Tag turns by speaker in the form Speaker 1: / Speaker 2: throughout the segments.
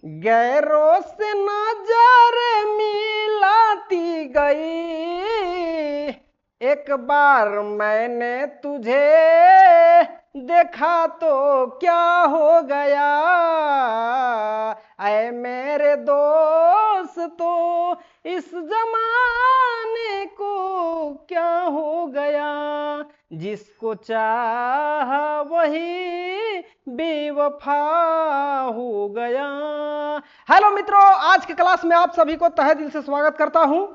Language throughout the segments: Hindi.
Speaker 1: गैरों से नजर मिलाती गई, एक बार मैंने तुझे देखा तो क्या हो गया, ऐ मेरे दोस्तों इस जमाने को क्या हो गया, जिसको चाहा वही बेवफा हो गया। हेलो मित्रों, आज की क्लास में आप सभी को तहे दिल से स्वागत करता हूं।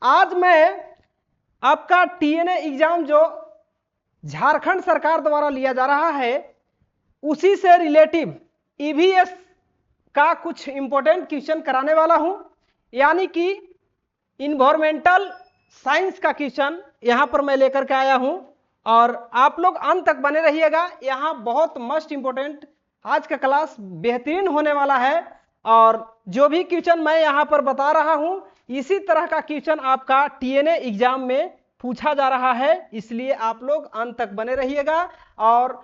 Speaker 1: आज मैं आपका टीएनए एग्जाम जो झारखंड सरकार द्वारा लिया जा रहा है उसी से रिलेटिव ईवीएस का कुछ इंपॉर्टेंट क्वेश्चन कराने वाला हूं, यानी कि इन्वायरमेंटल साइंस का क्वेश्चन यहां पर मैं लेकर के आया हूं और आप लोग अंत तक बने रहिएगा। यहां बहुत मस्ट इंपॉर्टेंट आज का क्लास बेहतरीन होने वाला है और जो भी क्वेश्चन मैं यहां पर बता रहा हूं इसी तरह का क्वेश्चन आपका टीएनए एग्जाम में पूछा जा रहा है, इसलिए आप लोग अंत तक बने रहिएगा। और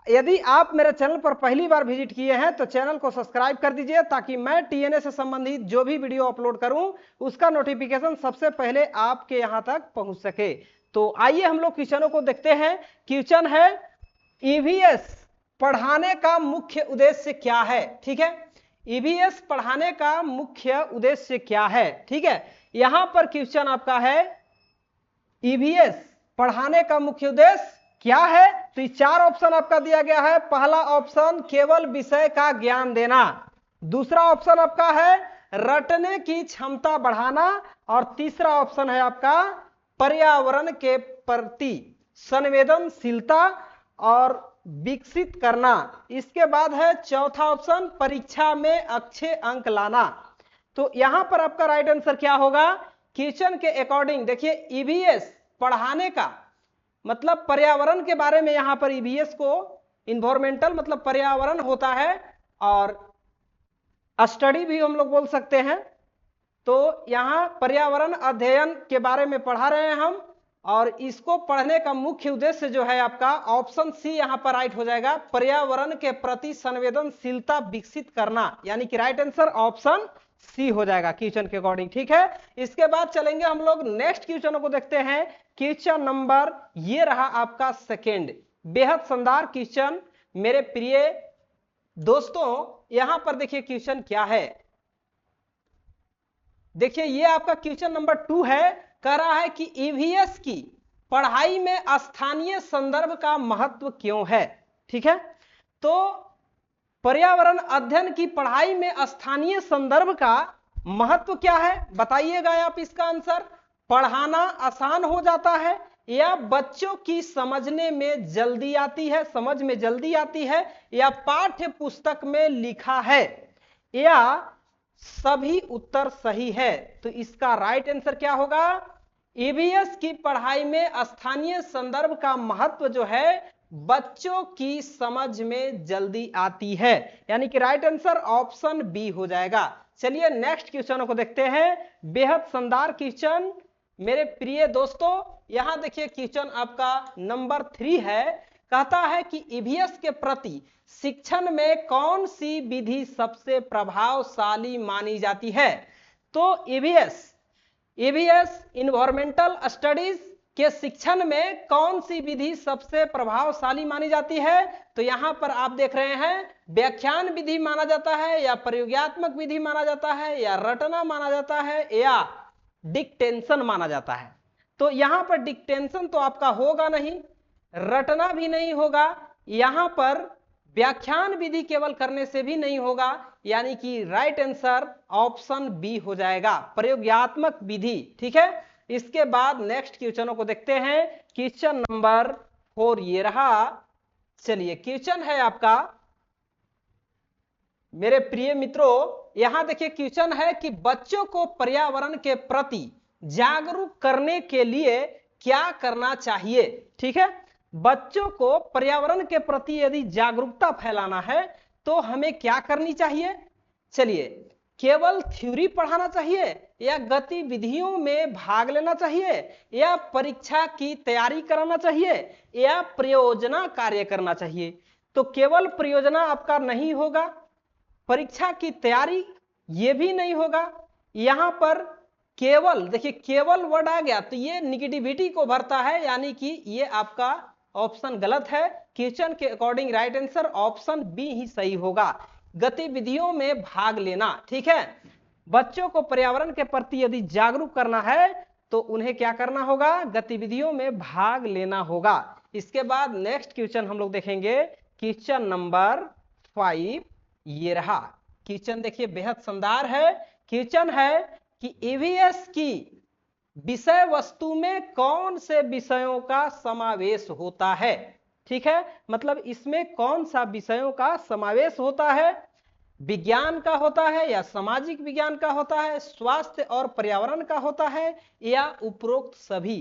Speaker 1: यदि आप मेरे चैनल पर पहली बार विजिट किए हैं तो चैनल को सब्सक्राइब कर दीजिए ताकि मैं टीएनए से संबंधित जो भी वीडियो अपलोड करूं उसका नोटिफिकेशन सबसे पहले आपके यहां तक पहुंच सके। तो आइए हम लोग क्वेश्चनों को देखते हैं। क्वेश्चन है ईवीएस पढ़ाने का मुख्य उद्देश्य क्या है। ठीक है, ईवीएस पढ़ाने का मुख्य उद्देश्य क्या है। ठीक है, यहां पर क्वेश्चन आपका है ईवीएस पढ़ाने का मुख्य उद्देश्य क्या है। तो ये चार ऑप्शन आपका दिया गया है। पहला ऑप्शन केवल विषय का ज्ञान देना, दूसरा ऑप्शन आपका है रटने की क्षमता बढ़ाना और तीसरा ऑप्शन है आपका पर्यावरण के प्रति संवेदनशीलता और विकसित करना। इसके बाद है चौथा ऑप्शन परीक्षा में अच्छे अंक लाना। तो यहां पर आपका राइट आंसर क्या होगा क्वेश्चन के अकॉर्डिंग। देखिए ईवीएस पढ़ाने का मतलब पर्यावरण के बारे में, यहां पर ईवीएस को इन्वायरमेंटल मतलब पर्यावरण होता है और स्टडी भी हम लोग बोल सकते हैं। तो यहां पर्यावरण अध्ययन के बारे में पढ़ा रहे हैं हम और इसको पढ़ने का मुख्य उद्देश्य जो है आपका ऑप्शन सी यहां पर राइट हो जाएगा, पर्यावरण के प्रति संवेदनशीलता विकसित करना, यानी कि राइट आंसर ऑप्शन सी हो जाएगा क्वेश्चन के अकॉर्डिंग। ठीक है, इसके बाद चलेंगे हम लोग नेक्स्ट क्वेश्चनों को देखते हैं। क्वेश्चन नंबर ये रहा आपका सेकेंड, बेहद शानदार क्वेश्चन मेरे प्रिय दोस्तों। यहां पर देखिए क्वेश्चन क्या है, देखिए ये आपका क्वेश्चन नंबर 2 है। कह रहा है कि ईवीएस की पढ़ाई में स्थानीय संदर्भ का महत्व क्यों है। ठीक है, तो पर्यावरण अध्ययन की पढ़ाई में स्थानीय संदर्भ का महत्व क्या है बताइएगा आप इसका आंसर। पढ़ाना आसान हो जाता है या बच्चों की समझने में जल्दी आती है, समझ में जल्दी आती है, या पाठ्य पुस्तक में लिखा है, या सभी उत्तर सही है। तो इसका राइट आंसर क्या होगा, ईवीएस की पढ़ाई में स्थानीय संदर्भ का महत्व जो है बच्चों की समझ में जल्दी आती है, यानी कि राइट आंसर ऑप्शन बी हो जाएगा। चलिए नेक्स्ट क्वेश्चन को देखते हैं, बेहद शानदार क्वेश्चन मेरे प्रिय दोस्तों। यहां देखिए क्वेश्चन आपका नंबर 3 है। कहता है कि ईवीएस के प्रति शिक्षण में कौन सी विधि सबसे प्रभावशाली मानी जाती है। तो ईवीएस इन्वायरमेंटल स्टडीज के शिक्षण में कौन सी विधि सबसे प्रभावशाली मानी जाती है। तो यहां पर आप देख रहे हैं व्याख्यान विधि माना जाता है, या प्रयोगात्मक विधि माना जाता है, या रटना माना जाता है, या डिक्टेंशन माना जाता है। तो यहां पर डिक्टेंशन तो आपका होगा नहीं, रटना भी नहीं होगा, यहां पर व्याख्यान विधि केवल करने से भी नहीं होगा, यानी कि राइट आंसर ऑप्शन बी हो जाएगा, प्रयोगात्मक विधि। ठीक है, इसके बाद नेक्स्ट क्वेश्चनों को देखते हैं। क्वेश्चन नंबर 4 ये रहा। चलिए क्वेश्चन है आपका मेरे प्रिय मित्रों, यहां देखिए क्वेश्चन है कि बच्चों को पर्यावरण के प्रति जागरूक करने के लिए क्या करना चाहिए। ठीक है, बच्चों को पर्यावरण के प्रति यदि जागरूकता फैलाना है तो हमें क्या करनी चाहिए। चलिए, केवल थ्योरी पढ़ाना चाहिए, या गतिविधियों में भाग लेना चाहिए, या परीक्षा की तैयारी कराना चाहिए, या परियोजना कार्य करना चाहिए। तो केवल परियोजना आपका नहीं होगा, परीक्षा की तैयारी ये भी नहीं होगा। यहां पर केवल देखिए केवल वर्ड आ गया तो ये निगेटिविटी को भरता है, यानी कि ये आपका ऑप्शन गलत है। क्वेश्चन के according right answer option B ही सही होगा, गतिविधियों में भाग लेना। ठीक है, बच्चों को पर्यावरण के प्रति यदि जागरूक करना है तो उन्हें क्या करना होगा, गतिविधियों में भाग लेना होगा। इसके बाद नेक्स्ट क्वेश्चन हम लोग देखेंगे, क्वेश्चन नंबर 5। ये रहा क्वेश्चन, देखिए बेहद शानदार है। क्वेश्चन है कि ईवीएस की विषय वस्तु में कौन से विषयों का समावेश होता है। ठीक है, मतलब इसमें कौन सा विषयों का समावेश होता है, विज्ञान का होता है या सामाजिक विज्ञान का होता है, स्वास्थ्य और पर्यावरण का होता है या उपरोक्त सभी।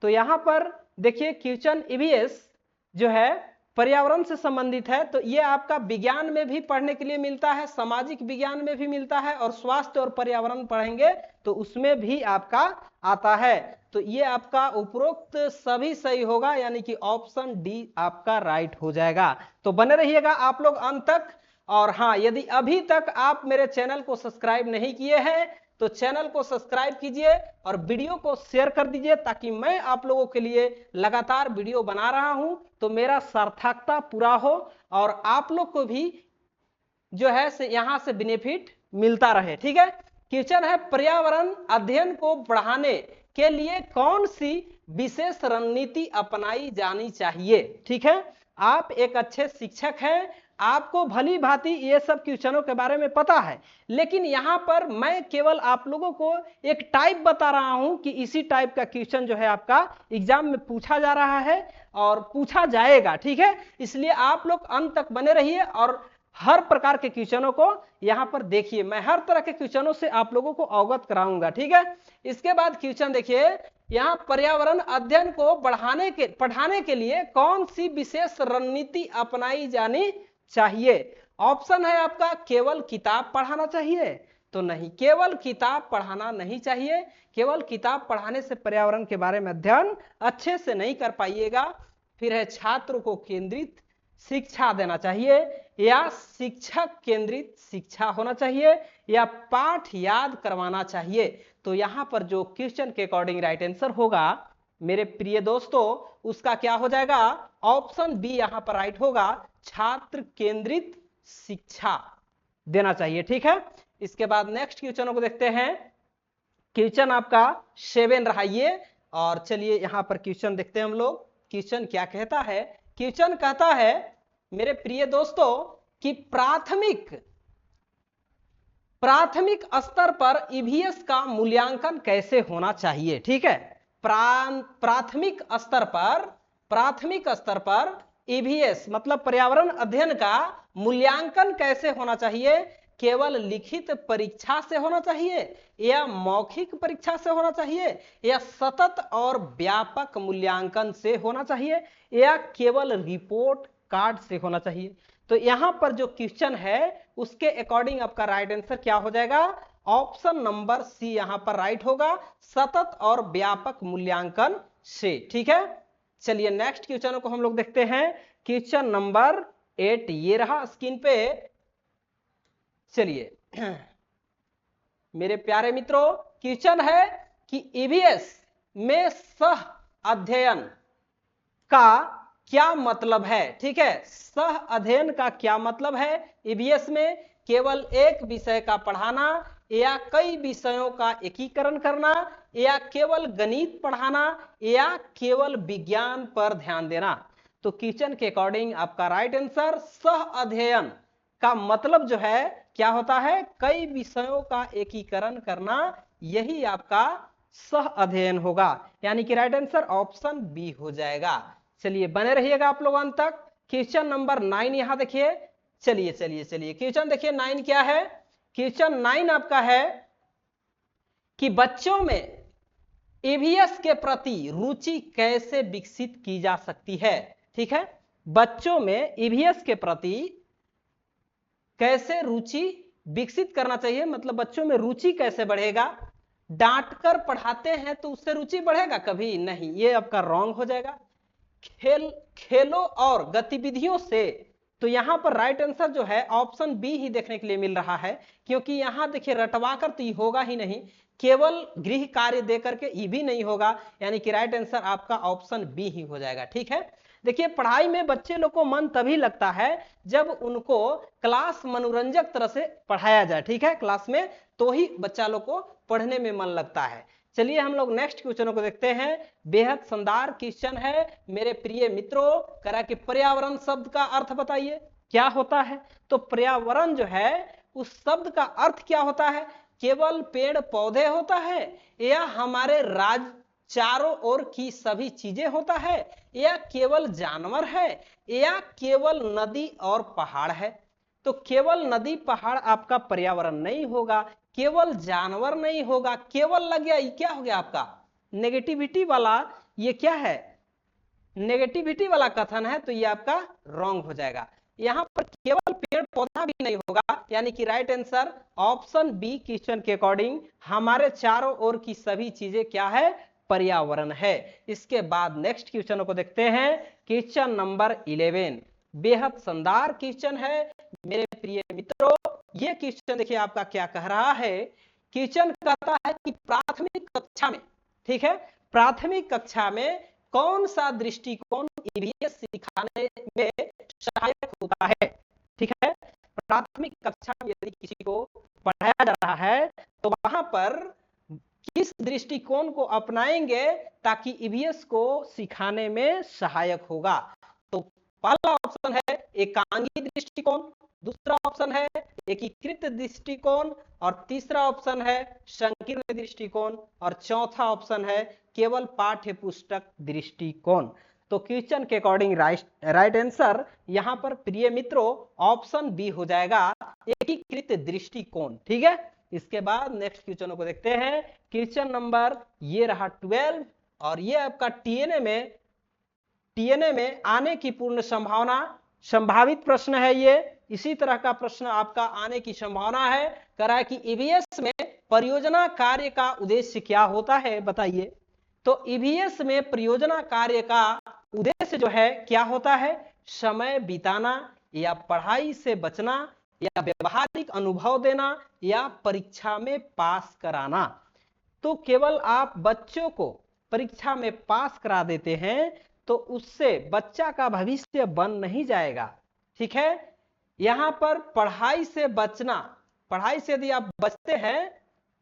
Speaker 1: तो यहां पर देखिए क्वेश्चन ईवीएस जो है पर्यावरण से संबंधित है, तो ये आपका विज्ञान में भी पढ़ने के लिए मिलता है, सामाजिक विज्ञान में भी मिलता है, और स्वास्थ्य और पर्यावरण पढ़ेंगे तो उसमें भी आपका आता है। तो ये आपका उपरोक्त सभी सही होगा, यानी कि ऑप्शन डी आपका राइट हो जाएगा। तो बने रहिएगा आप लोग अंत तक। और हाँ, यदि अभी तक आप मेरे चैनल को सब्सक्राइब नहीं किए हैं तो चैनल को सब्सक्राइब कीजिए और वीडियो को शेयर कर दीजिए, ताकि मैं आप लोगों के लिए लगातार वीडियो बना रहा हूं तो मेरा सार्थकता पूरा हो और आप लोग को भी जो है से यहां से बेनिफिट मिलता रहे। ठीक है, क्वेश्चन है पर्यावरण अध्ययन को बढ़ाने के लिए कौन सी विशेष रणनीति अपनाई जानी चाहिए। ठीक है, आप एक अच्छे शिक्षक हैं, आपको भली भांति ये सब क्वेश्चनों के बारे में पता है, लेकिन यहां पर मैं केवल आप लोगों को एक टाइप बता रहा हूं कि इसी टाइप का क्वेश्चन जो है आपका एग्जाम में पूछा जा रहा है और पूछा जाएगा। ठीक है, इसलिए आप लोग अंत तक बने रहिए और हर प्रकार के क्वेश्चनों को यहां पर देखिए। मैं हर तरह के क्वेश्चनों से आप लोगों को अवगत कराऊंगा। ठीक है, इसके बाद क्वेश्चन देखिए, यहां पर्यावरण अध्ययन को पढ़ाने के लिए कौन सी विशेष रणनीति अपनाई जानी चाहिए। ऑप्शन है आपका केवल किताब पढ़ाना चाहिए, तो नहीं, केवल किताब पढ़ाना नहीं चाहिए। केवल किताब पढ़ाने से पर्यावरण के बारे में अध्ययन अच्छे से नहीं कर पाइएगा। फिर है छात्र को केंद्रित शिक्षा देना चाहिए, या शिक्षक केंद्रित शिक्षा होना चाहिए, या पाठ याद करवाना चाहिए। तो यहां पर जो क्वेश्चन के अकॉर्डिंग राइट आंसर होगा मेरे प्रिय दोस्तों, उसका क्या हो जाएगा, ऑप्शन बी यहां पर राइट होगा, छात्र केंद्रित शिक्षा देना चाहिए। ठीक है, इसके बाद नेक्स्ट क्वेश्चनों को देखते हैं। क्वेश्चन आपका 7 रहा ये, और चलिए यहां पर क्वेश्चन देखते हैं हम लोग। क्वेश्चन क्या कहता है, क्वेश्चन कहता है मेरे प्रिय दोस्तों कि प्राथमिक स्तर पर ईवीएस का मूल्यांकन कैसे होना चाहिए। ठीक है, प्राथमिक स्तर पर ईवीएस मतलब पर्यावरण अध्ययन का मूल्यांकन कैसे होना चाहिए। केवल लिखित परीक्षा से होना चाहिए, या मौखिक परीक्षा से होना चाहिए, या सतत और व्यापक मूल्यांकन से होना चाहिए, या केवल रिपोर्ट कार्ड से होना चाहिए। तो यहां पर जो क्वेश्चन है उसके अकॉर्डिंग आपका राइट आंसर क्या हो जाएगा, ऑप्शन नंबर सी यहां पर राइट होगा, सतत और व्यापक मूल्यांकन से। ठीक है, चलिए नेक्स्ट क्वेश्चन को हम लोग देखते हैं। क्वेश्चन नंबर 8 ये रहा स्क्रीन पे। चलिए मेरे प्यारे मित्रों, क्वेश्चन है कि ईवीएस में सह अध्ययन का क्या मतलब है। ठीक है, सह अध्ययन का क्या मतलब है। ईवीएस में केवल एक विषय का पढ़ाना, या कई विषयों का एकीकरण करना, या केवल गणित पढ़ाना, या केवल विज्ञान पर ध्यान देना। तो क्वेश्चन के अकॉर्डिंग आपका राइट आंसर सह अध्ययन का मतलब जो है क्या होता है, कई विषयों का एकीकरण करना, यही आपका सह अध्ययन होगा, यानी कि राइट आंसर ऑप्शन बी हो जाएगा। चलिए बने रहिएगा आप लोग अंत तक। क्वेश्चन नंबर 9 यहां देखिए। चलिए क्वेश्चन देखिए 9 क्या है। क्वेश्चन 9 आपका है कि बच्चों में ईवीएस के प्रति रुचि कैसे विकसित की जा सकती है। ठीक है, बच्चों में ईवीएस के प्रति कैसे रुचि विकसित करना चाहिए, मतलब बच्चों में रुचि कैसे बढ़ेगा। डांटकर पढ़ाते हैं तो उससे रुचि बढ़ेगा, कभी नहीं, ये आपका रॉन्ग हो जाएगा। खेलों और गतिविधियों से तो यहाँ पर राइट आंसर जो है ऑप्शन बी ही देखने के लिए मिल रहा है, क्योंकि यहाँ देखिए रटवा कर तो ये होगा ही नहीं, केवल गृह कार्य देकर के ये भी नहीं होगा, यानी कि राइट आंसर आपका ऑप्शन बी ही हो जाएगा। ठीक है, देखिए पढ़ाई में बच्चे लोग को मन तभी लगता है जब उनको क्लास मनोरंजक तरह से पढ़ाया जाए। ठीक है, क्लास में तो ही बच्चा लोग को पढ़ने में मन लगता है। चलिए हम लोग नेक्स्ट क्वेश्चन को देखते हैं। बेहद शानदार क्वेश्चन है मेरे प्रिय मित्रों, करा कि पर्यावरण शब्द का अर्थ बताइए क्या होता है। तो पर्यावरण जो है उस शब्द का अर्थ क्या होता है, केवल पेड़ पौधे होता है, या हमारे चारों ओर की सभी चीजें होता है, या केवल जानवर है, या केवल नदी और पहाड़ है। तो केवल नदी पहाड़ आपका पर्यावरण नहीं होगा, केवल जानवर नहीं होगा, केवल लग गया, ये क्या हो गया आपका नेगेटिविटी वाला, ये क्या है नेगेटिविटी वाला कथन है, तो ये आपका रॉन्ग हो जाएगा। यहां पर केवल पेड़ पौधा भी नहीं होगा, यानी कि right answer option B question के अकॉर्डिंग हमारे चारों ओर की सभी चीजें क्या है, पर्यावरण है। इसके बाद नेक्स्ट क्वेश्चन को देखते हैं, क्वेश्चन नंबर 11 बेहद शानदार क्वेश्चन है मेरे प्रिय मित्रों। ये क्वेश्चन देखिए आपका क्या कह रहा है, क्वेश्चन कहता है कि प्राथमिक कक्षा में, ठीक है, प्राथमिक कक्षा में कौन सा दृष्टिकोण ईवीएस सिखाने में सहायक होता है। ठीक है, प्राथमिक कक्षा में यदि किसी को पढ़ाया जा रहा है तो वहां पर किस दृष्टिकोण को अपनाएंगे ताकि ईवीएस को सिखाने में सहायक होगा। तो पहला ऑप्शन है एकांगी दृष्टिकोण, दूसरा ऑप्शन है एकीकृत दृष्टिकोण, और तीसरा ऑप्शन है संकीर्ण दृष्टिकोण, और चौथा ऑप्शन है केवल पाठ्य पुस्तक दृष्टिकोण। तो क्वेश्चन के अकॉर्डिंग राइट आंसर यहां पर प्रिय मित्रों ऑप्शन बी हो जाएगा, एकीकृत दृष्टिकोण। ठीक है, इसके बाद नेक्स्ट क्वेश्चन को देखते हैं, क्वेश्चन नंबर ये रहा 12, और ये आपका टीएनए में आने की पूर्ण संभावना, संभावित प्रश्न है ये, इसी तरह का प्रश्न आपका आने की संभावना है। कह रहा है कि ईवीएस में परियोजना कार्य का उद्देश्य क्या होता है बताइए। तो ईवीएस में परियोजना कार्य का उद्देश्य जो है क्या होता है, समय बिताना, या पढ़ाई से बचना, या व्यवहारिक अनुभव देना, या परीक्षा में पास कराना। तो केवल आप बच्चों को परीक्षा में पास करा देते हैं तो उससे बच्चा का भविष्य बन नहीं जाएगा। ठीक है, यहां पर पढ़ाई से बचना, पढ़ाई से यदि आप बचते हैं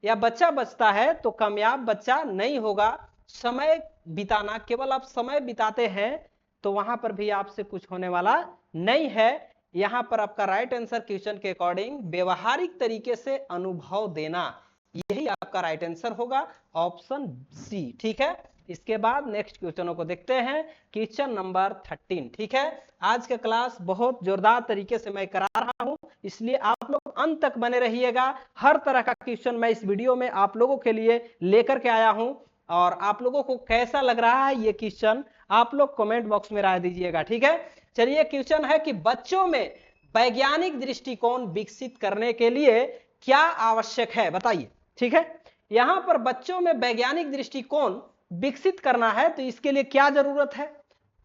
Speaker 1: या बच्चा बचता है तो कामयाब बच्चा नहीं होगा। समय बिताना, केवल आप समय बिताते हैं तो वहां पर भी आपसे कुछ होने वाला नहीं है। यहां पर आपका राइट आंसर क्वेश्चन के अकॉर्डिंग व्यवहारिक तरीके से अनुभव देना, यही आपका राइट आंसर होगा, ऑप्शन सी। ठीक है, इसके बाद नेक्स्ट क्वेश्चनों को देखते हैं, क्वेश्चन नंबर 13। ठीक है, आज का क्लास बहुत जोरदार तरीके से मैं करा रहा हूं, इसलिए आप लोग अंत तक बने रहिएगा। हर तरह का क्वेश्चन मैं इस वीडियो में आप लोगों के लिए लेकर के आया हूं, और आप लोगों को कैसा लग रहा है ये क्वेश्चन आप लोग कमेंट बॉक्स में राय दीजिएगा। ठीक है, चलिए क्वेश्चन है कि बच्चों में वैज्ञानिक दृष्टिकोण विकसित करने के लिए क्या आवश्यक है बताइए। ठीक है, यहां पर बच्चों में वैज्ञानिक दृष्टिकोण विकसित करना है तो इसके लिए क्या जरूरत है,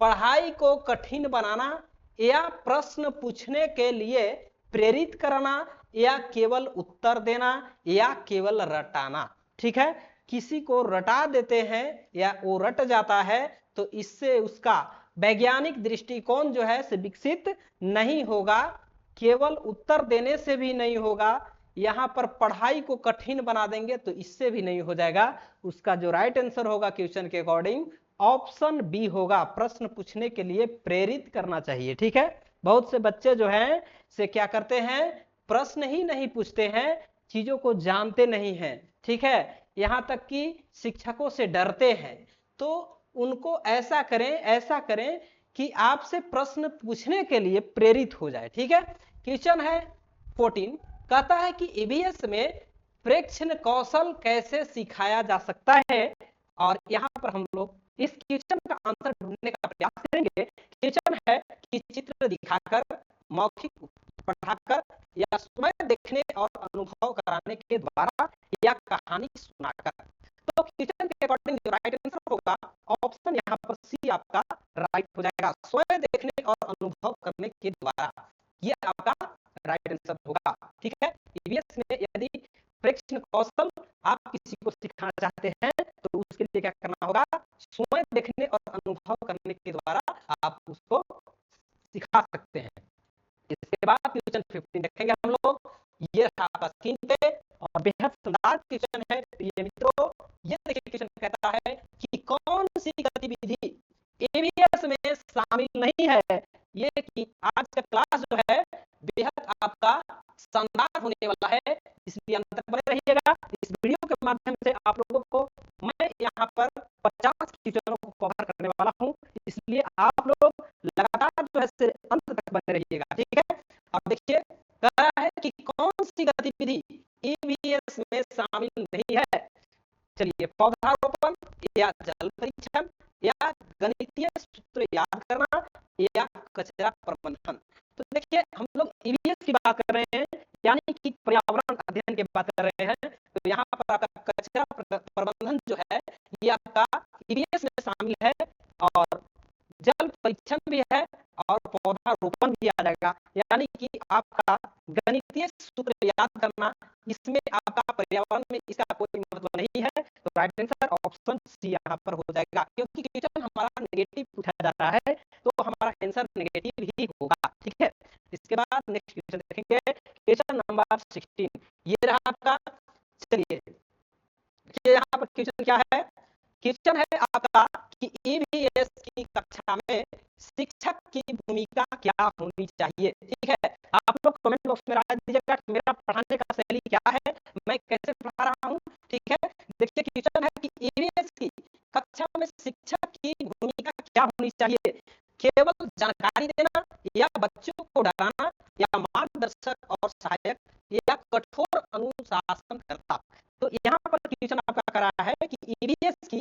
Speaker 1: पढ़ाई को कठिन बनाना, या प्रश्न पूछने के लिए प्रेरित करना, या केवल उत्तर देना, या केवल रटाना। ठीक है, किसी को रटा देते हैं या वो रट जाता है तो इससे उसका वैज्ञानिक दृष्टिकोण जो है से विकसित नहीं होगा, केवल उत्तर देने से भी नहीं होगा, यहां पर पढ़ाई को कठिन बना देंगे तो इससे भी नहीं हो जाएगा। उसका जो राइट आंसर होगा क्वेश्चन के अकॉर्डिंग ऑप्शन बी होगा, प्रश्न पूछने के लिए प्रेरित करना चाहिए। ठीक है, बहुत से बच्चे जो हैं से क्या करते हैं, प्रश्न ही नहीं पूछते हैं, चीजों को जानते नहीं हैं। ठीक है, यहां तक कि शिक्षकों से डरते हैं। तो उनको ऐसा करें कि आपसे प्रश्न पूछने के लिए प्रेरित हो जाए। ठीक है, क्वेश्चन है 14, कहता है कि ईवीएस में प्रेक्षण कौशल कैसे सिखाया जा सकता है, और यहां पर हम लोग इस क्वेश्चन का आंसर ढूंढने का प्रयास करेंगे। क्वेश्चन है कि चित्र दिखाकर, मौखिक पढ़ाकर, या स्वयं देखने और अनुभव कराने के द्वारा, या कहानी सुनाकर। तो क्वेश्चन के अकॉर्डिंग जो राइट आंसर होगा ऑप्शन यहां पर सी आपका
Speaker 2: राइट हो जाएगा। स्वयं देखने और अनुभव करने के द्वारा, ये आपका राइट आंसर होगा। ठीक है, ईवीएस में यदि प्रेक्षण कौशल आप किसी को सिखाना चाहते हैं तो उसके लिए क्या करना होगा, स्वयं देखने और अनुभव करने के द्वारा आप उसको सिखा सकते हैं। इसके बाद क्वेश्चन 15 देखेंगे हम लोग। ये रहा आपका स्क्रीन पे और बेहद शानदार क्वेश्चन है प्रिय मित्रों। ये देखिए क्वेश्चन कहता है कि कौन सी गतिविधि ईवीएस में शामिल नहीं है। ये कि आज का क्लास जो है बेहद आपका शानदार होने वाला है, इसलिए अंत तक बने रहिएगा। इस वीडियो के माध्यम से आप लोगों को मैं यहाँ पर 50 क्वेश्चनों को कवर करने वाला हूँ, इसलिए आप लोग लगातार जो है अंत तक बने रहिएगा। ठीक है, अब देखिए कह रहा है कि कौन सी गतिविधि ईवीएस में शामिल नहीं है। चलिए, पौधारोपण या जल परीक्षण या गणितीय सूत्र याद करना या कचरा प्रबंधन। तो देखिए हम लोग ईवीएस की बात कर रहे हैं, यानी कि पर्यावरण अध्ययन की बात कर रहे हैं। तो यहाँ पर आपका कचरा प्रबंधन जो है ये आपका ईवीएस में शामिल है, और जल परीक्षण भी है और पौधारोपण भी आ जाएगा। यानी कि आपका गणितीय सूत्र याद करना, इसमें आपका पर्यावरण में इसका कोई महत्व नहीं है। तो राइट आंसर ऑप्शन सी यहाँ पर हो जाएगा, क्योंकि क्वेश्चन हमारा नेगेटिव पूछा जाता है तो हमारा आंसर नेगेटिव ही होगा। ठीक है, इसके बाद नेक्स्ट क्वेश्चन देखेंगे, क्वेश्चन नंबर 16। ये रहा आपका। चलिए यहाँ पर क्वेश्चन क्या है, क्वेश्चन है आपका कि ईवीएस की कक्षा में शिक्षक की भूमिका क्या होनी चाहिए। ठीक है, आप लोग कमेंट बॉक्स में राय दीजिएगा कि मेरा पढ़ाने का शैली क्या है, मैं कैसे पढ़ा रहा हूँ। ठीक है, देखिए क्वेश्चन है कि ईवीएस की कक्षा में शिक्षक की भूमिका क्या होनी चाहिए। केवल जानकारी देना या बच्चों को डराना या मार्गदर्शक और सहायक या कठोर अनुशासन करता। तो यहाँ पर क्वेश्चन आपका करा है कि ईवीएस की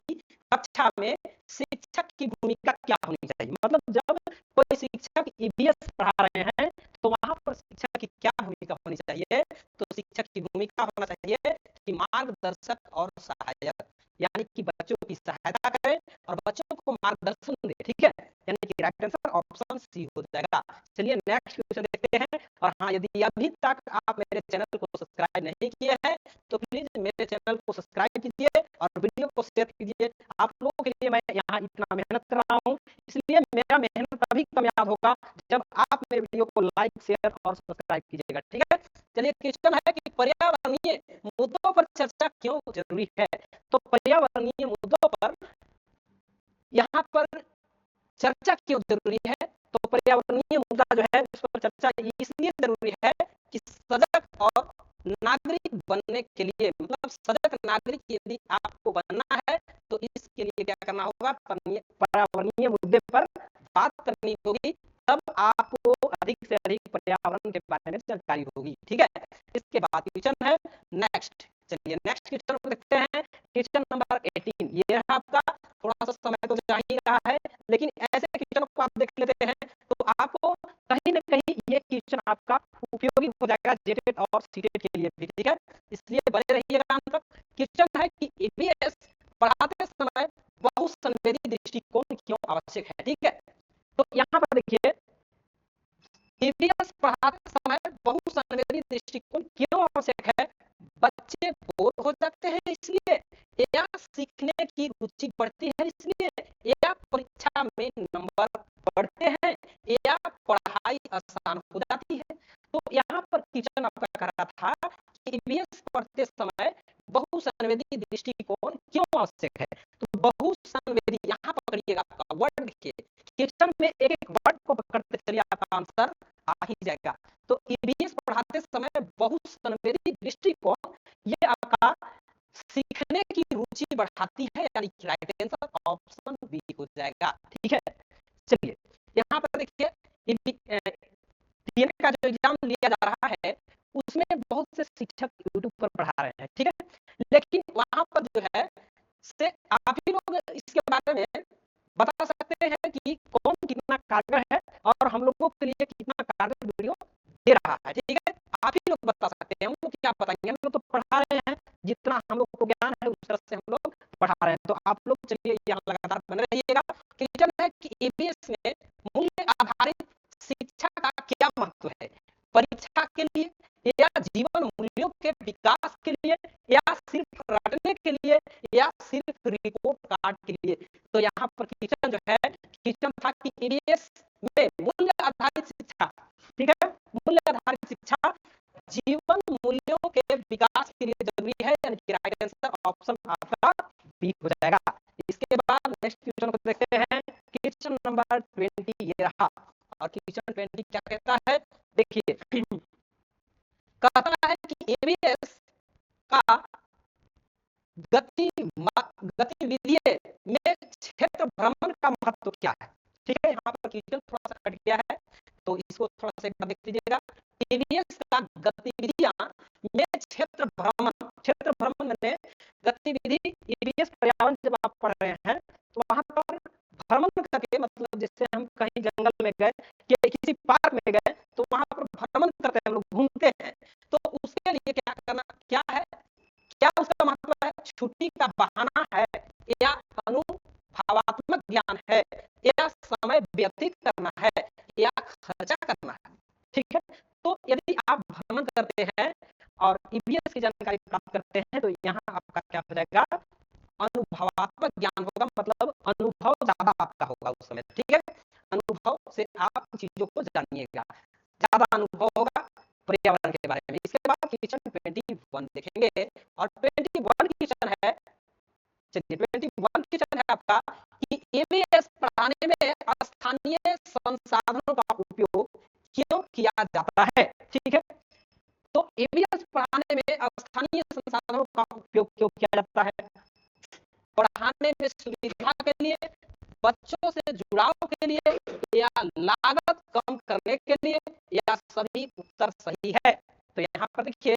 Speaker 2: कक्षा में शिक्षक की भूमिका क्या होनी चाहिए। मतलब जब कोई शिक्षक ईवीएस पढ़ा रहे हैं तो वहां पर शिक्षक की क्या भूमिका होनी चाहिए। तो शिक्षक की भूमिका होना चाहिए कि मार्गदर्शक और सहायक, यानी कि बच्चों की सहायता करें और बच्चों को मार्गदर्शन दे। ठीक है, यानी कि राइट आंसर ऑप्शन सी हो जाएगा। चलिए नेक्स्ट क्वेश्चन देखते हैं। और हाँ, यदि अभी तक आप मेरे चैनल को सब्सक्राइब नहीं किए हैं तो प्लीज मेरे चैनल को सब्सक्राइब कीजिए और वीडियो को शेयर कीजिए। आप लोगों के लिए मैं यहाँ इतना मेहनत कर रहा हूँ, इसलिए मेरा मेहनत तभी कामयाब होगा जब आप मेरे वीडियो को लाइक, शेयर और सब्सक्राइब कीजिएगा। ठीक है, चलिए क्वेश्चन है कि पर्यावरणीय मुद्दों पर चर्चा क्यों जरूरी है। तो पर्यावरणीय मुद्दों पर यहाँ पर चर्चा क्यों जरूरी है। तो पर्यावरणीय मुद्दा जो है उस पर चर्चा इसलिए जरूरी है कि सजग और नागरिक बनने के लिए, मतलब सजग नागरिक यदि आपको बनना है तो इसके लिए क्या करना होगा, पर्यावरणीय मुद्दे पर बात करनी होगी, तब आपको अधिक से अधिक पर्यावरण के बारे में जानकारी होगी। ठीक है, इसके बाद क्वेश्चन है नेक्स्ट। चलिए नेक्स्ट क्वेश्चन को देखते हैं, क्वेश्चन नंबर 18। ये रहा आपका। थोड़ा सा समय तो जा ही रहा है, लेकिन ऐसे क्वेश्चन को आप देख लेते हैं तो आपको कहीं ना कहीं ये क्वेश्चन आपका उपयोगी हो जाएगा जेटेट और सीटेट के लिए भी। ठीक है, इसलिए बने रहिएगा अंत तक। क्वेश्चन है कि ईवीएस पढ़ाते समय बहुसंवेदी दृष्टिकोण क्यों आवश्यक है। ठीक है, तो यहाँ पर देखिए ईवीएस पढ़ाते समय बहुसंवेदी दृष्टिकोण क्यों आवश्यक है। बच्चे बोर हो जाते हैं इसलिए, या सीखने की रुचि बढ़ती है इसलिए, या परीक्षा में नंबर बढ़ते हैं, या पढ़ाई आसान हो जाती है। तो यहाँ पर क्वेश्चन आपका कह रहा था कि ईवीएस पढ़ते समय बहुसंवेदी दृष्टिकोण क्यों आवश्यक है। तो बहुसंवेदी यहाँ पकड़िएगा, आपका वर्ड देखिए, क्वेश्चन में एक एक वर्ड को पकड़ते चलिए आपका आंसर आ ही जाएगा। तो ईवीएस पढ़ाते समय बहुसंवेदी दृष्टिकोण ये आपका सीखने की रुचि बढ़ाती है, यानी कि राइट आंसर ऑप्शन बी हो जाएगा। ठीक है, चलिए यहाँ पर देखिए डीएनए का जो एग्जाम लिया जा रहा है उसमें बहुत से शिक्षक यूट्यूब पर पढ़ा रहे हैं। ठीक है, लेकिन वहां पर जो है से आप ही लोग इसके बारे में बता सकते हैं कि कौन कितना कारगर है और हम लोगों के लिए कितना कारगर वीडियो दे रहा है। ठीक है, आप ही लोग बता सकते हैं, हम लोग क्या बताएंगे, हम लोग तो पढ़ा रहे हैं, जितना हम लोग को ज्ञान है उस तरह से हम लोग पढ़ा रहे हैं। तो आप लोग चलिए यहाँ लगातार बने रहिएगा। क्वेश्चन है कि ईवीएस में मूल्य आधारित शिक्षा का क्या महत्व है, परीक्षा के लिए या जीवन मूल्यों के विकास के लिए या सिर्फ रटने के लिए या सिर्फ रिपोर्ट कार्ड के लिए। तो यहाँ पर क्वेश्चन जो है, क्वेश्चन था कि ईवीएस में मूल्य आधारित शिक्षा, ठीक है, मूल्य आधारित शिक्षा जीवन मूल्यों के विकास के लिए जरूरी है, यानी कि राइट आंसर ऑप्शन आपका बी हो जाएगा। इसके बाद नेक्स्ट क्वेश्चन को देखते हैं, क्वेश्चन नंबर 20 ये रहा, और क्वेश्चन 20 क्या कहता है, देखिए कहता है कि ईवीएस का गतिविधि में क्षेत्र भ्रमण का महत्व क्या है। ठीक है, यहाँ पर क्वेश्चन थोड़ा सा कट गया है, तो इसको थोड़ा सा एक बार देख लीजिएगा। ईवीएस का गतिविधियां में क्षेत्र भ्रमण में गतिविधि, ईवीएस पर्यावरण जब आप पढ़ रहे हैं तो वहां पर भ्रमण करके, मतलब जैसे हम कहीं जंगल में गए या किसी पार्क में गए तो वहां पर भ्रमण करते हैं, हम लोग घूमते हैं, तो उसके लिए क्या करना, क्या है, क्या उसका महत्व है, छुट्टी का बहाना है या अनुभवात्मक ज्ञान है या समय व्यतीत करना है या खर्चा करना है। ठीक है, तो यदि आप भ्रमण करते हैं और ईवीएस की जानकारी प्राप्त करते हैं तो यहाँ आपका क्या हो जाएगा, अनुभवात्मक ज्ञान होगा, मतलब अनुभव ज्यादा आपका होगा उस समय। ठीक है, अनुभव से आप चीजों को जानिएगा, ज्यादा अनुभव होगा पर्यावरण के बारे में। इसके बाद क्वेश्चन 21 देखेंगे, और 21 क्वेश्चन है, चलिए 21 क्वेश्चन है आपका कि ईवीएस पढ़ाने में स्थानीय संसाधनों का उपयोग क्यों किया जाता है। ठीक है, तो ईवीएस पढ़ाने में स्थानीय संसाधनों का उपयोग क्यों किया जाता है, पढ़ाने में सुविधा के लिए, बच्चों से जुड़ाव के लिए या लागत कम करने के लिए या सभी उत्तर सही है। तो यहाँ पर देखिए,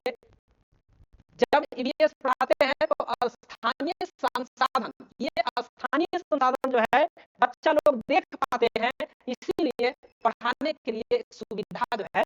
Speaker 2: जब ईवीएस पढ़ाते हैं तो स्थानीय संसाधन, ये स्थानीय संसाधन जो है बच्चा लोग देख पाते हैं, इसीलिए पढ़ाने के लिए सुविधा जो है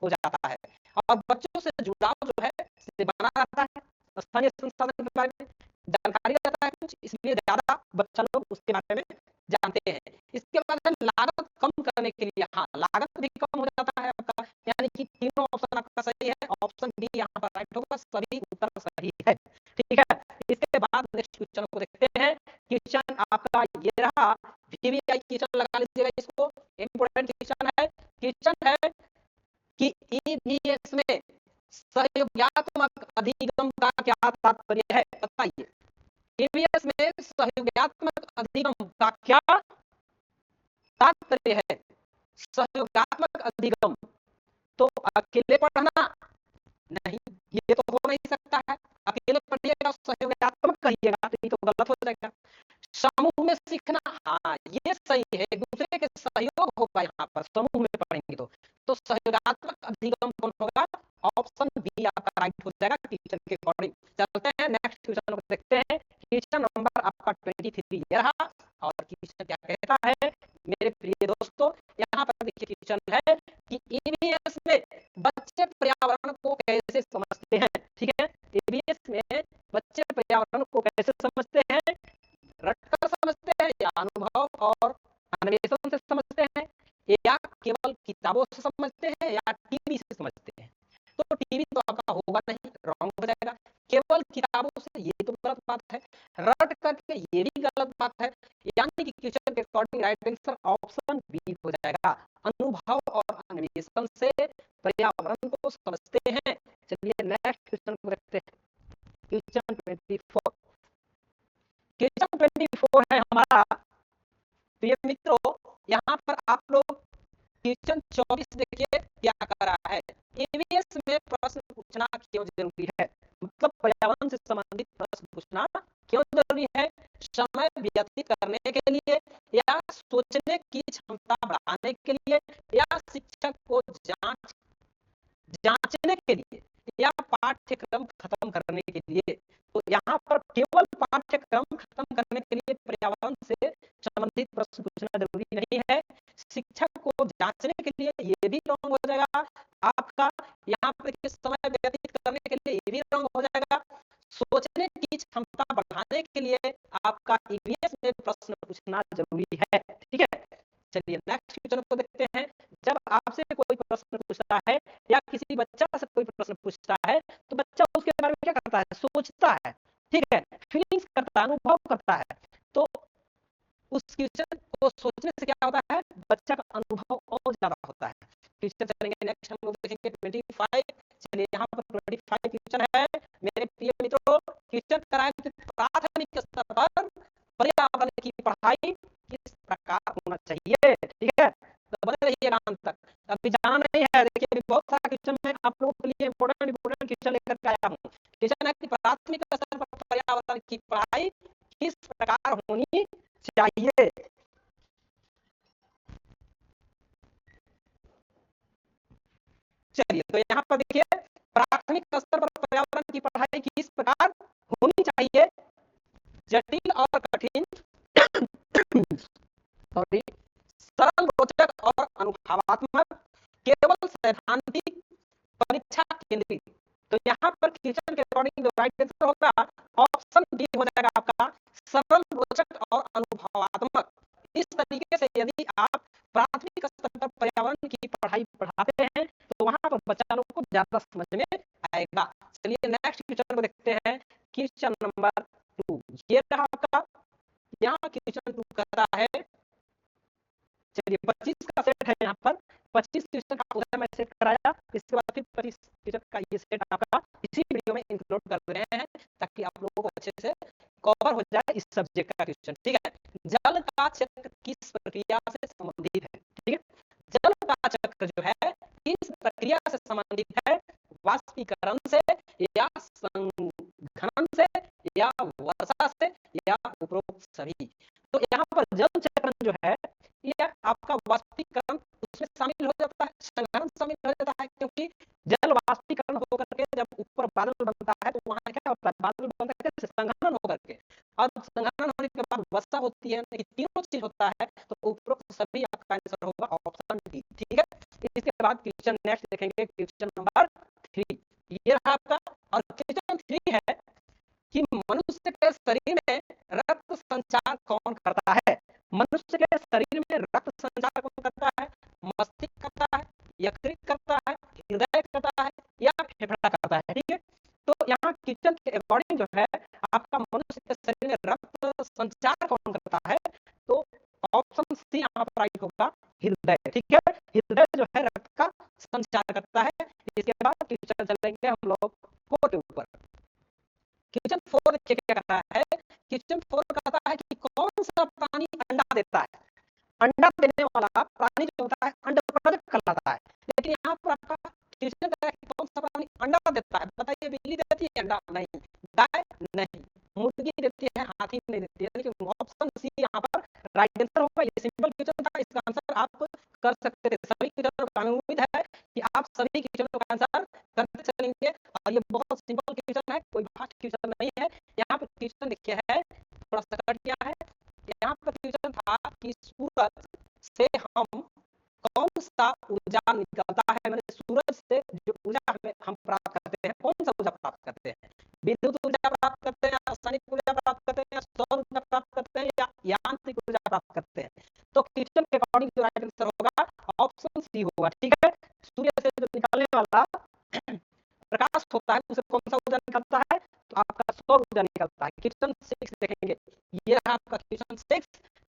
Speaker 2: हो जाता है, और बच्चों से जुड़ाव जो है से बना रहता है, स्थानीय संसाधन के बारे में जानकारी रहता है कुछ, इसलिए ज्यादा बच्चा लोग उसके बारे में जानते हैं। इसके बाद लागत कम करने के लिए, हाँ लागत भी कम हो जाता है आपका, यानी कि तीनों ऑप्शन आपका सही है, ऑप्शन बी यहाँ पर राइट होगा, सभी उत्तर सही है। ठीक है, इसके बाद नेक्स्ट क्वेश्चन को देखते हैं, क्वेश्चन आपका ये रहा, वीवीआई क्वेश्चन लगा लीजिएगा, इसको इंपोर्टेंट क्वेश्चन है। क्वेश्चन है कि ईवीएस में सहयोगात्मक अधिगम का क्या तात्पर्य है, बताइए। ईवीएस में सहयोगात्मक अधिगम का क्या तात्पर्य है। सहयोगात्मक अधिगम तो अकेले पढ़ना नहीं, ये तो हो नहीं सकता है, अकेले पढ़िएगा सहयोगात्मक कहिएगा तो ये तो गलत हो जाएगा। समूह में सीखना, हाँ ये सही है, एक दूसरे के सहयोग होगा, यहाँ पर समूह में पढ़ेंगे तो सहयोगात्मक अधिगम कौन होगा, ऑप्शन बी आपका राइट हो जाएगा क्वेश्चन के अकॉर्डिंग। चलते हैं नेक्स्ट क्वेश्चन को देखते हैं, क्वेश्चन नंबर आपका 23 ये रहा, और क्वेश्चन क्या कहता है मेरे प्रिय दोस्तों, यहाँ पर देखिए क्वेश्चन है कि ईवीएस में बच्चे पर्यावरण को कैसे समझते हैं। ठीक है, ईवीएस में बच्चे पर्यावरण को कैसे समझते हैं, रटकर समझते हैं या अनुभव और अन्वेषण से समझते हैं या केवल किताबों से समझते हैं या टीवी से समझते हैं। तो टीवी तो आपका होगा नहीं, रॉन्ग हो जाएगा, केवल किताबों से ये तो गलत बात है, रट करके ये भी गलत बात है, यानी कि क्वेश्चन के according right answer option B हो जाएगा, अनुभव और अन्वेषण से पर्यावरण को समझते हैं। चलिए नेक्स्ट क्वेश्चन को देखते हैं, क्वेश्चन 24। क्वेश्चन 24 है हमारा, तो ये मित्रों यहाँ पर आप लोग क्वेश्चन 24 देखिए क्या कर रहा है, ईवीएस में प्रश्न पूछना क्यों जरूरी है, मतलब पर्यावरण से संबंधित प्रश्न पूछना क्यों जरूरी है, समय व्यतीत करने के लिए या सोचने की क्षमता बढ़ाने के लिए या शिक्षक को जांचने के लिए या पाठ्यक्रम खत्म करने के लिए। तो यहाँ पर केवल पाठ्यक्रम खत्म करने के लिए पर्यावरण से संबंधित प्रश्न पूछना जरूरी नहीं है, शिक्षक को जांचने के लिए ये भी रॉन्ग हो जाएगा आपका, यहाँ पर समय व्यतीत करने के लिए ये भी रॉन्ग हो जाएगा, सोचने की क्षमता बढ़ाने के लिए आपका ईवीएस में प्रश्न पूछना जरूरी है। ठीक है, चलिए नेक्स्ट क्वेश्चन को देखते हैं। जब आपसे कोई प्रश्न पूछता है या किसी बच्चा से कोई प्रश्न पूछता है तो बच्चा उसके बारे में क्या करता है, सोचता है। ठीक है, फीलिंग्स करता है, अनुभव करता है। तो उस क्वेश्चन को सोचने से क्या होता है, बच्चा का अनुभव और ज्यादा होता है। क्वेश्चन चलेंगे नेक्स्ट, हम लोग देखेंगे 25। चलिए यहाँ पर 25 क्वेश्चन है मेरे प्रिय मित्रों। क्वेश्चन कराए प्राथमिक स्तर पर पर्यावरण की पढ़ाई किस प्रकार होना चाहिए। ठीक है, तो बने रहिए अंत तक, अभी जाना नहीं है। देखिए अभी बहुत सारा क्वेश्चन मैं आप लोगों के लिए इंपोर्टेंट क्वेश्चन लेकर के आया हूँ। क्वेश्चन है कि प्राथमिक स्तर पर पर्यावरण की पढ़ाई किस प्रकार होनी चाहिए। चलिए तो यहाँ पर देखिए प्राथमिक स्तर पर पर्यावरण की पढ़ाई किस प्रकार होनी चाहिए। जटिल और कठिन सॉरी सरल, रोचक और अनुभवात्मक, केवल सैद्धांतिक, परीक्षा केंद्रित। तो यहाँ पर क्वेश्चन के अकॉर्डिंग जो राइट आंसर होगा ऑप्शन डी हो जाएगा आपका, सरल, रोचक और अनुभवात्मक। इस तरीके से यदि आप प्राथमिक स्तर पर पर्यावरण की पढ़ाई पढ़ाते हैं तो वहां पर बच्चा लोग को ज्यादा समझ में आएगा। चलिए नेक्स्ट क्वेश्चन को देखते हैं, क्वेश्चन नंबर 2। ये रहा आपका, यहाँ क्वेश्चन 2 कहता है, चलिए 25 का सेट है यहाँ पर, 25 क्वेश्चन का उधर मैं सेट कराया, इसके बाद फिर 25 क्वेश्चन का ये सेट आपका इसी वीडियो में इंक्लूड कर रहे हैं ताकि आप लोगों को अच्छे से कवर हो जाए इस सब्जेक्ट का क्वेश्चन। ठीक है, जल का चक्र किस प्रक्रिया से संबंधित है। ठीक है, जल का चक्र जो है किस प्रक्रिया से संबंधित है, वाष्पीकरण से या संघनन से या वर्षा से या उपरोक्त सभी। तो यहाँ पर जल चक्र जो है ये आपका वाष्पीकरण उसमें शामिल हो जाता है, संघनन शामिल हो जाता है, क्योंकि जल वाष्पीकरण होकर के जब ऊपर बादल बनता है तो वहां क्या होता है, बादल बनता है संघनन होकर के, और संघनन होने के बाद वर्षा होती है, नहीं तीनों चीज होता है। तो उपरोक्त सभी आपका आंसर होगा ऑप्शन डी। ठीक है, इसके बाद क्वेश्चन नेक्स्ट देखेंगे, क्वेश्चन नंबर 3 ये रहा आपका, और क्वेश्चन 3 है कि मनुष्य के शरीर में रक्त संचार कौन करता है। मनुष्य के शरीर में रक्त संचार कौन करता है, मस्तिष्क करता है, यकृत करता है, हृदय करता है या फेफड़ा करता है। ठीक है, तो यहाँ क्वेश्चन के अकॉर्डिंग जो है आपका मनुष्य के शरीर में रक्त संचार कौन करता है, तो ऑप्शन सी यहाँ पर राइट होगा, हृदय। ठीक है, हृदय जो है रक्त का संचार करता है। इसके बाद क्वेश्चन चलेंगे हम लोग 4 के ऊपर। क्वेश्चन 4 क्या कहता है, क्वेश्चन 4 कहता है कि कौन सा प्राणी अंडा देता है। अंडा देने वाला प्राणी जो होता है अंडप्रजनक कहलाता है। लेकिन यहाँ पर आपका क्वेश्चन कहता है कि कौन सा प्राणी अंडा देता है, बताइए बिल्ली देती है अंडा, नहीं, गाय नहीं, मुर्गी देती है, हाथी नहीं देती है। लेकिन ऑप्शन सी यहाँ पर राइट आंसर होगा। ये सिंपल क्वेश्चन था, इसका आंसर आप कर सकते थे। सभी क्वेश्चन का उम्मीद है कि आप सभी क्वेश्चन का आंसर करते चलेंगे, और ये बहुत सिंपल क्वेश्चन है, कोई फास्ट क्वेश्चन नहीं है। यहाँ पर क्वेश्चन देखिए है, थोड़ा सा कट गया है। यहाँ पर क्वेश्चन था कि सूरज से हम कौन सा ऊर्जा निकलता है, मैंने सूरज से जो ऊर्जा हम प्राप्त करते हैं, कौन सा ऊर्जा प्राप्त करते हैं, विद्युत ऊर्जा प्राप्त करते हैं, रासायनिक ऊर्जा प्राप्त करते हैं, सौर ऊर्जा प्राप्त करते हैं या यांत्रिक ऊर्जा प्राप्त करते हैं। तो क्वेश्चन के अकॉर्डिंग जो राइट आंसर होगा ऑप्शन सी होगा। ठीक है, सूर्य से जो निकलने वाला प्रकाश होता है उसे कौन सा ऊर्जा निकलता है, तो आपका सौर ऊर्जा निकलता है। क्वेश्चन 6 देखेंगे, ये आपका क्वेश्चन 6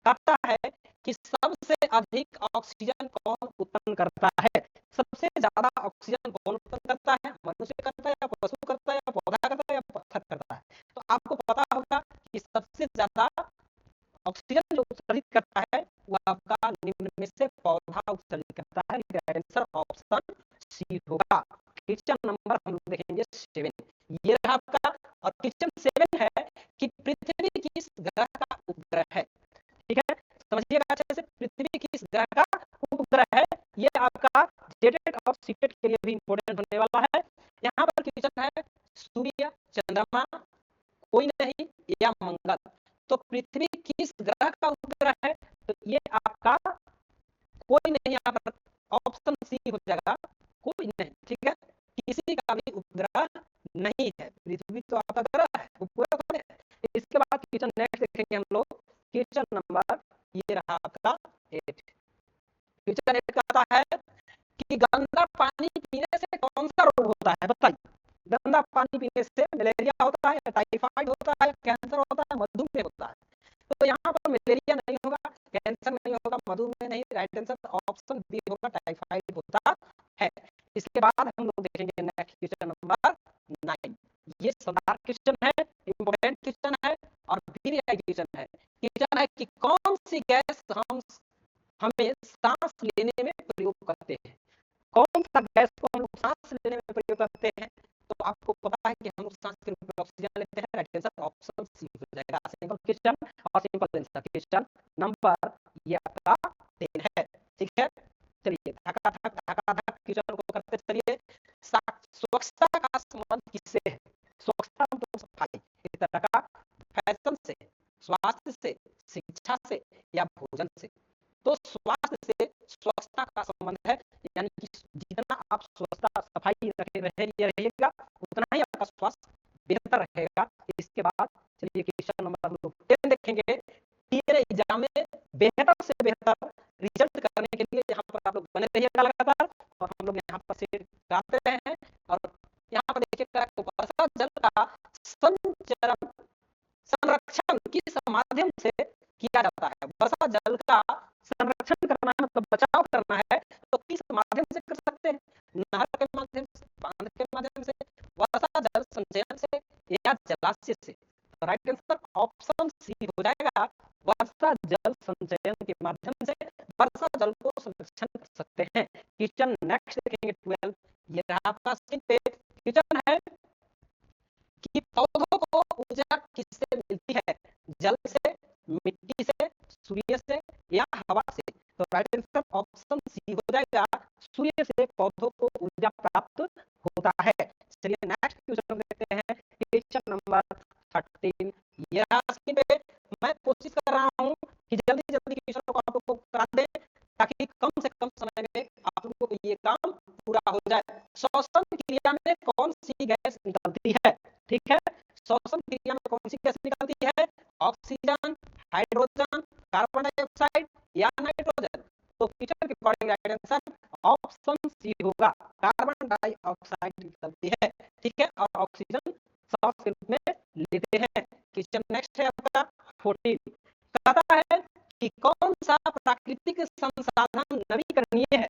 Speaker 2: कहता है कि सबसे अधिक ऑक्सीजन कौन उत्पन्न करता है। सबसे ज्यादा ऑक्सीजन कौन उत्पन्न करता है, मनुष्य करता है या पशु करता है या पौधा करता है या पत्थर करता है। तो आपको पता होगा कि सबसे ज्यादा ऑक्सीजन जो उत्सर्जित करता है वो आपका निम्न में से पौधा उत्सर्जित करता है। आंसर ऑप्शन सी होगा। क्वेश्चन नंबर हम लोग देखेंगे 7, ये रहा आपका, और क्वेश्चन 7 है कि पृथ्वी किस ग्रह का उपग्रह है। ठीक है, समझिएगा अच्छे से, पृथ्वी किस ग्रह का उपग्रह है, ये आपका जेटेड और सीटेड के लिए भी इंपॉर्टेंट होने वाला है। यहाँ पर क्वेश्चन है सूर्य, चंद्रमा, कोई नहीं या मंगल। तो पृथ्वी किस ग्रह का उपग्रह है, तो ये आपका कोई नहीं, यहाँ पर ऑप्शन सी हो जाएगा, कोई नहीं। ठीक है, किसी का भी उपग्रह नहीं है, पृथ्वी तो आपका ग्रह है, उपग्रह है। इसके बाद क्वेश्चन नेक्स्ट क्वेश्चन नंबर ये रहा आपका 8। क्वेश्चन 8 कहता है कि गंदा पानी पीने से कौन सा रोग होता है, बताइए। गंदा पानी पीने से मलेरिया होता है, टाइफाइड होता है, कैंसर होता है, मधुमेह होता है। तो यहाँ पर मलेरिया नहीं होगा, कैंसर नहीं होगा, मधुमेह नहीं, राइट आंसर ऑप्शन बी होगा, टाइफाइड होता है। इसके बाद हम लोग देखेंगे नेक्स्ट क्वेश्चन नंबर 9। ये सवाल क्वेश्चन है, इंपॉर्टेंट क्वेश्चन है और वेरी क्वेश्चन है। क्वेश्चन है कि कौन सी गैस हमें सांस लेने में प्रयोग करते हैं। कौन सा गैस को हम लोग सांस लेने में प्रयोग करते हैं? तो आपको पता है कि हम लोग सांस के रूप में ऑक्सीजन लेते हैं, राइट आंसर ऑप्शन सी हो जाएगा। सिंपल क्वेश्चन और सिंपल आंसर। क्वेश्चन नंबर ये आपका 3 है, ठीक है। चलिए धक क्वेश्चन को करते चलिए। स्वच्छता का संबंध किससे है? स्वच्छता मतलब सफाई, इस तरह का फैशन से, स्वास्थ्य से, शिक्षा से या भोजन से। तो स्वास्थ्य से स्वच्छता का संबंध है, यानी कि जितना आप स्वच्छता सफाई रहिएगा उतना ही आपका स्वास्थ्य बेहतर रहेगा। इसके बाद चलिए क्वेश्चन नंबर 10 देखेंगे। एग्जाम में बेहतर से बेहतर रिजल्ट करने के लिए यहाँ पर आप लोग बने रहिएगा लगातार, और हम लोग यहाँ पर से कराते रहे हैं। और यहाँ पर देखिएगा वर्षा जल का संरक्षण किस माध्यम से किया जाता है। वर्षा जल का संरक्षण करना है, मतलब बचाव करना है, तो किस माध्यम से कर सकते हैं? नहर के माध्यम से, बांध के माध्यम से, वर्षा जल संचयन से या जलाशय से। तो राइट आंसर ऑप्शन सी हो जाएगा, वर्षा जल संचयन के माध्यम से वर्षा जल को संरक्षण कर सकते हैं। क्वेश्चन नेक्स्ट देखेंगे 12। ये रहा आपका स्क्रीन पे। क्वेश्चन है कि पौधों को ऊर्जा किससे मिलती है? जल से, मिट्टी से, सूर्य से या हवा से। तो राइट आंसर ऑप्शन सी हो जाएगा, सूर्य से पौधों को ऊर्जा प्राप्त होता है। चलिए नेक्स्ट क्वेश्चन देखते हैं। Question number 13। ये स्क्रीन पे मैं कोशिश कर रहा हूं कि जल्दी जल्दी क्वेश्चन को आप लोगों को करा दें, ताकि कम से कम समय में आप लोगों को ये काम पूरा हो जाए। श्वसन क्रिया में कौन सी गैस निकलती है? ठीक है, श्वसन क्रिया में कौन सी गैस निकलती है? ऑक्सीजन, हाइड्रोजन, कार्बन डाइऑक्साइड या नाइट्रोजन। तो क्वेश्चन के according right answer option C होगा, कार्बन डाइऑक्साइड निकलती है, ठीक है। और ऑक्सीजन सांस के रूप में लेते हैं। क्वेश्चन नेक्स्ट है आपका 14। कहता है कि कौन सा प्राकृतिक संसाधन नवीकरणीय है?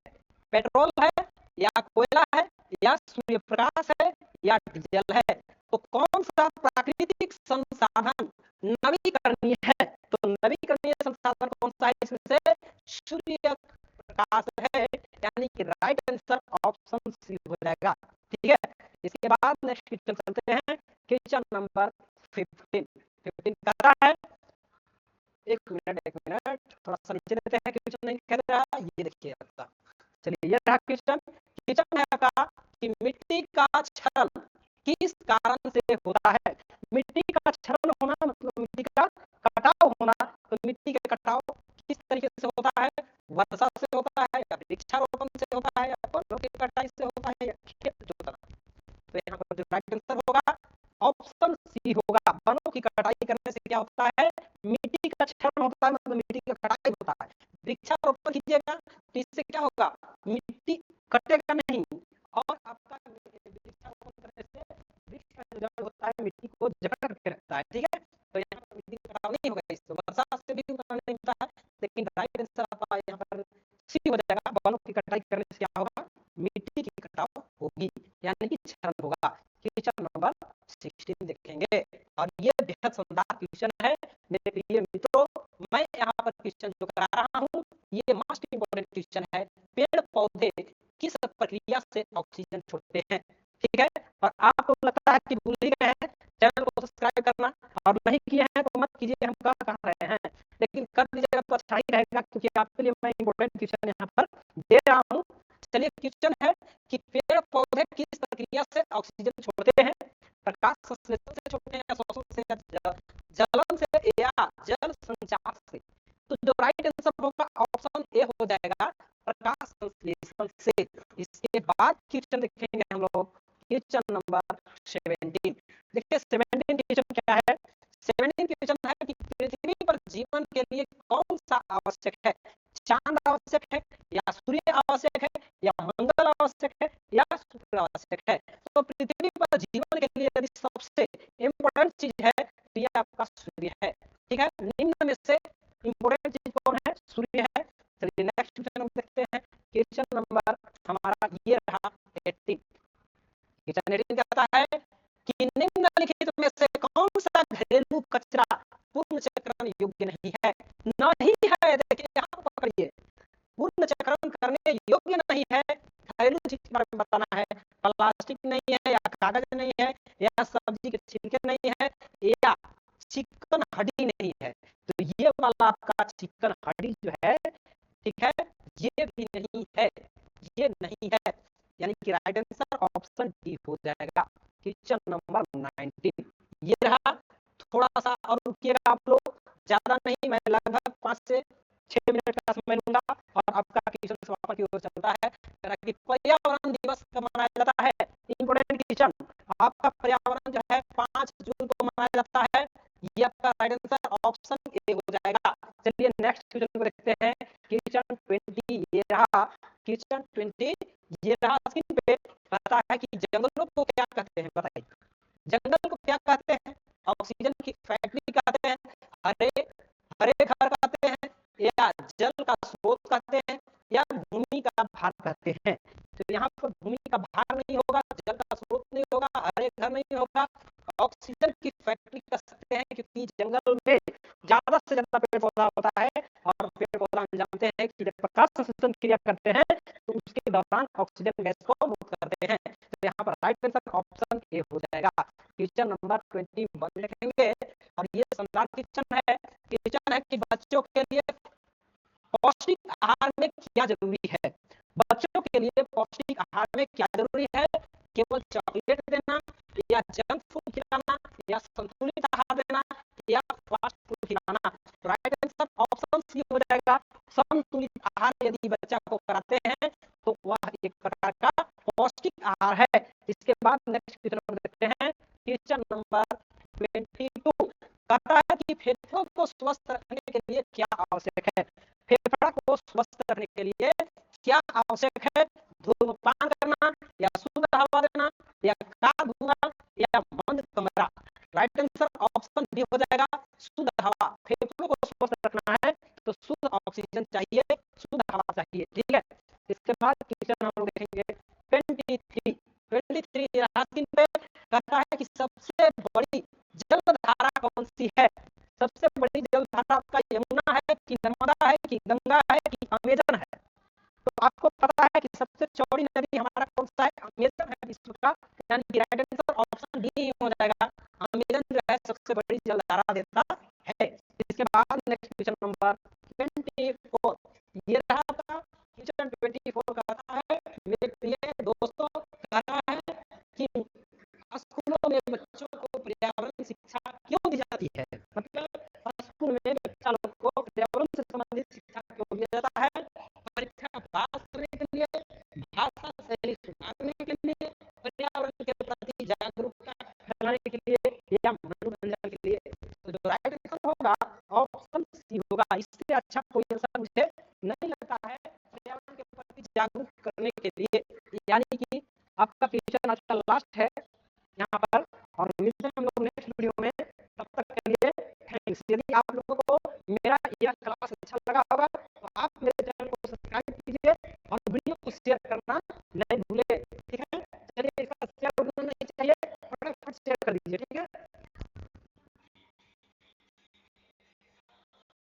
Speaker 2: पेट्रोल है या कोयला है या सूर्य प्रकाश है या डीजल है। तो कौन सा प्राकृतिक संसाधन नवीकरणीय है? तो नवीकरणीय संसाधन कौन सा है? इसमें से सूर्य प्रकाश है, यानी कि राइट आंसर ऑप्शन सी हो जाएगा, ठीक है। इसके बाद नेक्स्ट क्वेश्चन चलते हैं। क्वेश्चन नंबर 15 कहता है, एक मिनट थोड़ा सा नीचे देते हैं, क्वेश्चन नहीं कह रहा, ये देखिए आपका। चलिए ये रहा क्वेश्चन। क्वेश्चन है आपका कि मिट्टी का क्षरण किस कारण से होता है? मिट्टी का क्षरण होना मतलब मिट्टी का कटाव होना। तो मिट्टी का कटाव किस तरीके से होता है? वर्षा से होता है या वृक्षारोपण से होता है या वनों की कटाई से होता है या खेत जोतना। तो यहाँ पर जो राइट आंसर होगा ऑप्शन सी होगा, वनों की कटाई करने से क्या होता है? मिट्टी का क्षरण होता है, मतलब मिट्टी का कटाई होता है। वृक्षारोपण कीजिएगा तो इससे क्या होगा? मिट्टी कटेगा नहीं, और आपका वृक्षारोपण करने से वृक्ष का जड़ होता है मिट्टी को जकड़ करके रखता है, ठीक है। तो यहाँ पर मिट्टी का कटाव नहीं होगा, इससे वर्षा से भी उतना नहीं होता है। लेकिन राइट आंसर आपका यहाँ पर सी हो जाएगा, वनों की कटाई करने से क्या होगा? मिट्टी की कटाव होगी, यानी कि क्षरण होगा। क्वेश्चन नंबर 16 देखेंगे, और ये बेहद शानदार क्वेश्चन है मेरे प्रिय मित्रों। मैं यहाँ पर क्वेश्चन जो करा रहा हूँ ये मोस्ट इंपोर्टेंट क्वेश्चन है। पेड़ पौधे किस प्रक्रिया से ऑक्सीजन छोड़ते हैं? ठीक है, और आपको लगता है कि भूल ही गए हैं चैनल को सब्सक्राइब करना, और नहीं किए हैं तो मत कीजिए, हम कह रहे हैं, लेकिन कर दीजिएगा तो अच्छा ही रहेगा, क्योंकि आपके लिए मैं इंपोर्टेंट क्वेश्चन यहाँ पर दे रहा हूँ। चलिए क्वेश्चन है कि पेड़ पौधे किस प्रक्रिया से ऑक्सीजन छोड़ते हैं? प्रकाश संश्लेषण से छोड़ते हैं, श्वसन से, जलन से या जल संचार से। तो जो राइट आंसर होगा ऑप्शन ए हो जाएगा, प्रकाश संश्लेषण से। इसके बाद क्वेश्चन देखेंगे हम लोग, क्वेश्चन नंबर 17। देखिए 17 क्वेश्चन क्या है? 17 क्वेश्चन है कि पृथ्वी पर जीवन के लिए कौन सा आवश्यक है? चांद आवश्यक है, या सूर्य आवश्यक है, या मंगल आवश्यक है, या शुक्र आवश्यक है? तो पृथ्वी पर जीवन के लिए यदि सबसे इम्पोर्टेंट चीज है तो ये आपका सूर्य है। ठीक है, निम्न में से इम्पोर्टेंट चीज कौन है? सूर्य है। चलिए नेक्स्ट क्वेश्चन हम देखते हैं। क्वेश्चन नंबर हमारा ये रहा 18। क्वेश्चन 18 कहता है कि निम्नलिखित में से कौन सा घरेलू कचरा पूर्ण चक्रण योग्य नहीं है? नहीं है, देखिए यहाँ पर पकड़िए, पूर्ण चक्रण करने योग्य नहीं है, घरेलू चीज के बारे में बताना है। प्लास्टिक नहीं है, या कागज नहीं है, या सब्जी के छिलके नहीं है, या चिकन हड्डी नहीं है। तो ये वाला आपका चिकन हड्डी जो है, ठीक है, ये भी नहीं है, ये नहीं है, यानी कि राइट आंसर ऑप्शन डी हो जाएगा। क्वेश्चन नंबर 19 ये रहा। थोड़ा सा और रुकिएगा आप लोग, ज्यादा नहीं, मैं लगभग 5 से 6 मिनट का समय लूंगा और आपका क्वेश्चन समापन की ओर चलता है। कि पर्यावरण दिवस कब मनाया जाता है? इंपोर्टेंट क्वेश्चन, आपका पर्यावरण जो है 5 जून को मनाया जाता है। ये आपका राइट आंसर ऑप्शन ए हो जाएगा। चलिए नेक्स्ट क्वेश्चन को देखते हैं। क्वेश्चन 20 ये रहा। क्वेश्चन 20 ये रहा। स्क्रीन पे पता है कि जंगलों को क्या कहते हैं? बताइए, जंगल को क्या कहते हैं? ऑक्सीजन की फैक्ट्री कहते हैं, हरे हरे घर कहते हैं, या जल का स्रोत कहते हैं, या भूमि का भार कहते हैं? तो यहाँ पर भूमि का भार नहीं होगा, जल का स्रोत नहीं होगा, हरे घर नहीं होगा, ऑक्सीजन की फैक्ट्री कह सकते हैं, क्योंकि जंगल में ज्यादा से ज्यादा पेड़ पौधा होता है और पेड़ पौधा हम जानते हैं कि जब प्रकाश संश्लेषण क्रिया करते हैं तो उसके दौरान ऑक्सीजन गैस को मुक्त करते हैं। तो यहाँ पर राइट आंसर ऑप्शन ए हो जाएगा। क्वेश्चन नंबर 21 लिखेंगे और ये शानदार क्वेश्चन है। क्वेश्चन है कि बच्चों के लिए पौष्टिक आहार में क्या जरूरी है? बच्चों के लिए पौष्टिक आहार में क्या जरूरी है? केवल चॉकलेट देना, या जंक फूड खिलाना, या संतुलित आहार देना, या फास्ट फूड खिलाना? राइट आंसर ऑप्शन सी हो जाएगा। संतुलित आहार यदि बच्चा को कराते हैं तो वह एक प्रकार का पौष्टिक आहार है। इसके बाद नेक्स्ट क्वेश्चन देखते हैं। क्वेश्चन नंबर 22 कहता है कि फेफड़ों को स्वस्थ रखने के लिए क्या आवश्यक है? फेफड़ा को स्वस्थ रखने के लिए क्या आवश्यक है? धूम्रपान करना, या शुद्ध हवा देना, या कार धुआं, या बंद कमरा? राइट आंसर ऑप्शन डी हो जाएगा, शुद्ध हवा। फेफड़ों को स्वस्थ रखना है तो शुद्ध ऑक्सीजन चाहिए, शुद्ध हवा चाहिए। ठीक है, इसके बाद क्वेश्चन हम लोग देखेंगे 23 रास्किन पे कहता है कि सबसे बड़ी जलधारा कौन सी है? सबसे बड़ी जलधारा आपका यमुना है, कि नर्मदा है, कि गंगा है, कि अमेजन है? तो आपको पता है कि सबसे चौड़ी नदी हमारा कौन सा है? अमेजन है विश्व का, यानी कि राइट आंसर ऑप्शन डी हो जाएगा। अमेजन जो है सबसे बड़ी जलधारा देता है। इसके बाद नेक्स्ट क्वेश्चन नंबर 24 ये रहा आपका। क्वेश्चन 24 कहता है मेरे प्रिय दोस्तों, कहता है कि स्कूलों में बच्चों को पर्यावरण शिक्षा क्यों दी जाती है? मतलब स्कूल में बच्चा लोग को पर्यावरण से संबंधित शिक्षा क्यों दिया जाता है? परीक्षा पास करने के लिए, भाषा शैली सुधारने के लिए, पर्यावरण के प्रति जागरूकता फैलाने के लिए, या मनोरंजन के लिए? तो जो राइट आंसर होगा ऑप्शन सी होगा। इससे अच्छा कोई आंसर मुझे नहीं लगता है। पर्यावरण के प्रति जागरूक करने के लिए, यानी कि आपका क्वेश्चन आज का लास्ट है यहाँ पर, और मिलते हैं हम लोग नेक्स्ट वीडियो में। तब तक के लिए थैंक्स। यदि आप लोगों को मेरा यह क्लास अच्छा लगा होगा तो आप मेरे चैनल को सब्सक्राइब कीजिए और वीडियो को शेयर करना नहीं भूले। ठीक है, चलिए इसका शेयर नहीं चाहिए, फटाफट शेयर कर दीजिए। ठीक है।